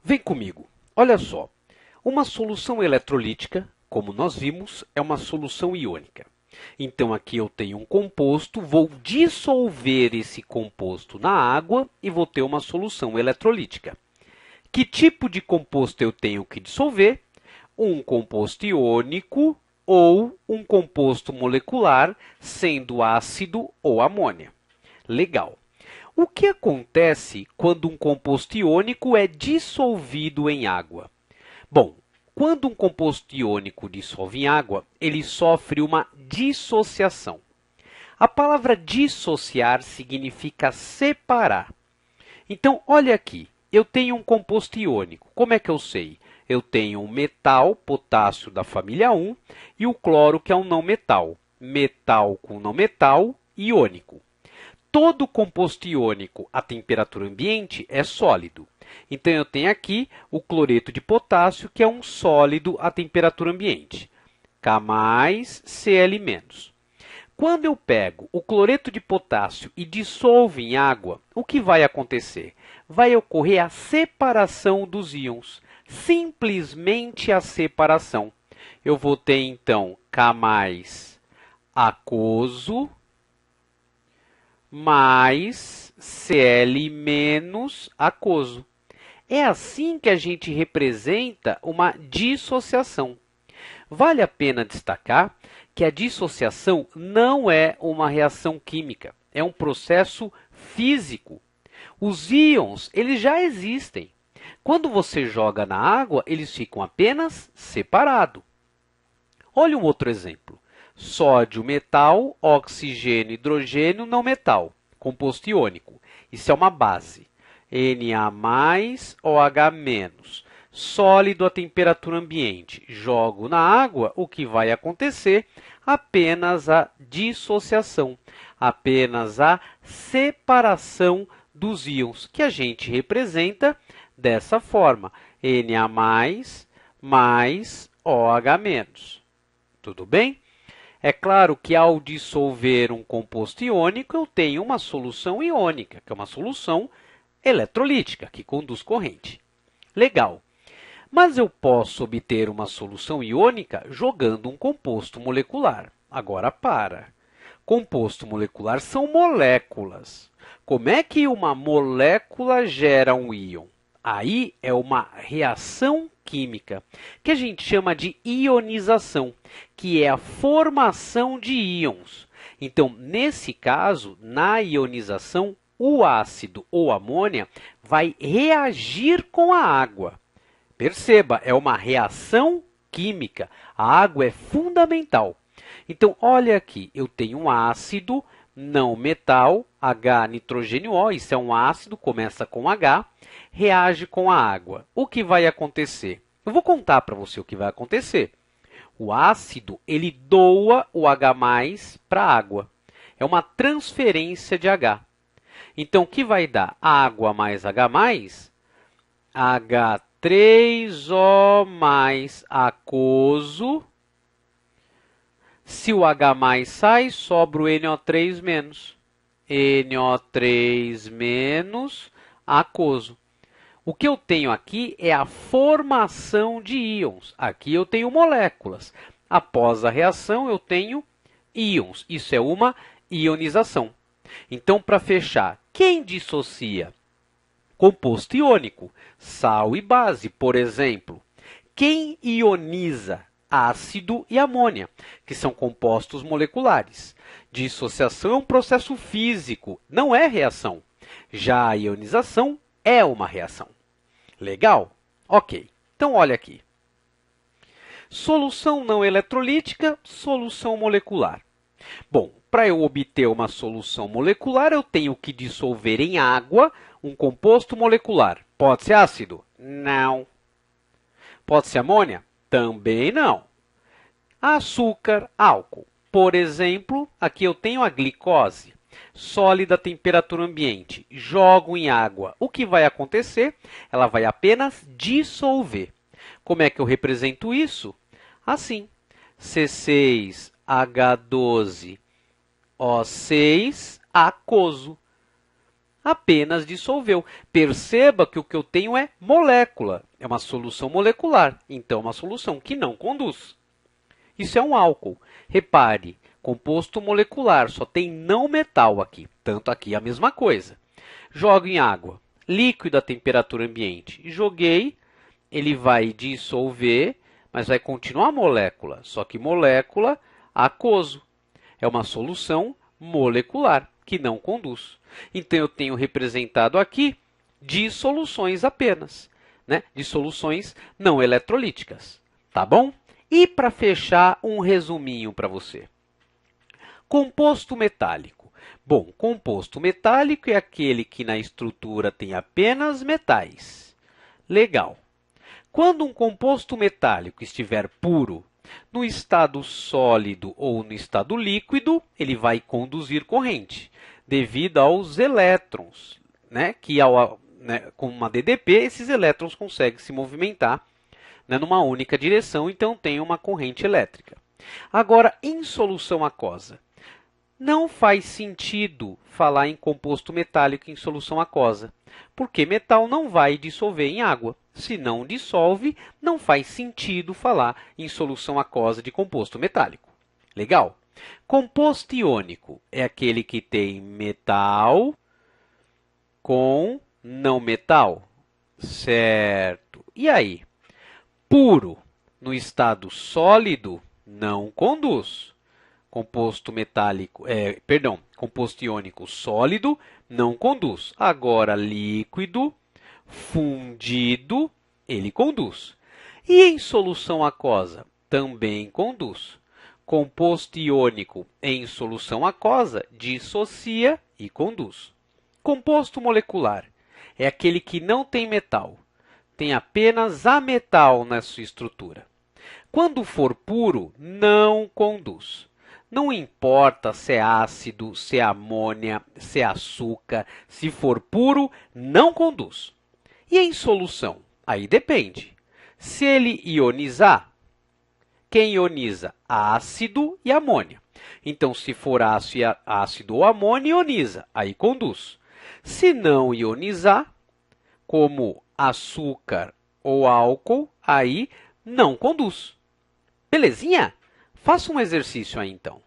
Vem comigo. Olha só. Uma solução eletrolítica, como nós vimos, é uma solução iônica. Então, aqui eu tenho um composto, vou dissolver esse composto na água e vou ter uma solução eletrolítica. Que tipo de composto eu tenho que dissolver? Um composto iônico ou um composto molecular, sendo ácido ou amônia. Legal. O que acontece quando um composto iônico é dissolvido em água? Bom, quando um composto iônico dissolve em água, ele sofre uma dissociação. A palavra dissociar significa separar. Então, olha aqui, eu tenho um composto iônico. Como é que eu sei? Eu tenho um metal, potássio da família 1, e o cloro, que é um não metal. Metal com não metal, iônico. Todo composto iônico a temperatura ambiente é sólido. Então, eu tenho aqui o cloreto de potássio, que é um sólido a temperatura ambiente. K+, Cl-. Quando eu pego o cloreto de potássio e dissolvo em água, o que vai acontecer? Vai ocorrer a separação dos íons, simplesmente a separação. Eu vou ter, então, K+ aquoso mais Cl- aquoso. É assim que a gente representa uma dissociação. Vale a pena destacar que a dissociação não é uma reação química, é um processo físico. Os íons, eles já existem. Quando você joga na água, eles ficam apenas separados. Olha um outro exemplo. Sódio, metal, oxigênio, hidrogênio, não metal, composto iônico. Isso é uma base. Na+, OH-. Sólido a temperatura ambiente. Jogo na água, o que vai acontecer? Apenas a dissociação, apenas a separação dos íons, que a gente representa dessa forma. Na+, mais OH-. Tudo bem? É claro que ao dissolver um composto iônico, eu tenho uma solução iônica, que é uma solução eletrolítica, que conduz corrente. Legal. Mas eu posso obter uma solução iônica jogando um composto molecular. Agora, para. Composto molecular são moléculas. Como é que uma molécula gera um íon? Aí é uma reação química, que a gente chama de ionização, que é a formação de íons. Então, nesse caso, na ionização, o ácido ou amônia vai reagir com a água. Perceba, é uma reação química. A água é fundamental. Então, olha aqui, eu tenho um ácido não metal, H-nitrogênio-O, isso é um ácido, começa com H, reage com a água. O que vai acontecer? Eu vou contar para você o que vai acontecer. O ácido, ele doa o H+ para a água. É uma transferência de H. Então, o que vai dar? Água mais H+, H3O aquoso. Se o H+ sai, sobra o NO3-. NO3- aquoso. O que eu tenho aqui é a formação de íons. Aqui eu tenho moléculas. Após a reação, eu tenho íons. Isso é uma ionização. Então, para fechar, quem dissocia? Composto iônico, sal e base, por exemplo. Quem ioniza? Ácido e amônia, que são compostos moleculares. Dissociação é um processo físico, não é reação. Já a ionização é uma reação. Legal? Ok. Então, olha aqui. Solução não eletrolítica, solução molecular. Bom, para eu obter uma solução molecular, eu tenho que dissolver em água um composto molecular. Pode ser ácido? Não. Pode ser amônia? Também não. Açúcar, álcool. Por exemplo, aqui eu tenho a glicose, sólida a temperatura ambiente. Jogo em água. O que vai acontecer? Ela vai apenas dissolver. Como é que eu represento isso? Assim, C6H12O6 aquoso. apenas dissolveu. Perceba que o que eu tenho é molécula, é uma solução molecular, então é uma solução que não conduz. Isso é um álcool. Repare, composto molecular, só tem não metal aqui, tanto aqui é a mesma coisa. Jogo em água, líquido a temperatura ambiente. Joguei, ele vai dissolver, mas vai continuar molécula, só que molécula aquoso. É uma solução molecular que não conduz. Então, eu tenho representado aqui dissoluções apenas, né? Dissoluções não eletrolíticas, tá bom? E para fechar, um resuminho para você. Composto metálico. Bom, composto metálico é aquele que na estrutura tem apenas metais. Legal. Quando um composto metálico estiver puro, no estado sólido ou no estado líquido, ele vai conduzir corrente, devido aos elétrons, né? Com uma DDP, esses elétrons conseguem se movimentar, né, numa única direção, então tem uma corrente elétrica. Agora, em solução aquosa, não faz sentido falar em composto metálico em solução aquosa, porque metal não vai dissolver em água. Se não dissolve, não faz sentido falar em solução aquosa de composto metálico. Legal? Composto iônico é aquele que tem metal com não metal. Certo. E aí? Puro no estado sólido não conduz. Composto composto iônico sólido não conduz. Agora, líquido, fundido, ele conduz. E em solução aquosa, também conduz. Composto iônico em solução aquosa dissocia e conduz. Composto molecular é aquele que não tem metal, tem apenas ametal na sua estrutura. Quando for puro, não conduz. Não importa se é ácido, se é amônia, se é açúcar, se for puro, não conduz. E em solução? Aí depende. Se ele ionizar, quem ioniza? Ácido e amônia. Então, se for ácido ou amônia, ioniza, aí conduz. Se não ionizar, como açúcar ou álcool, aí não conduz. Belezinha? Faça um exercício aí, então.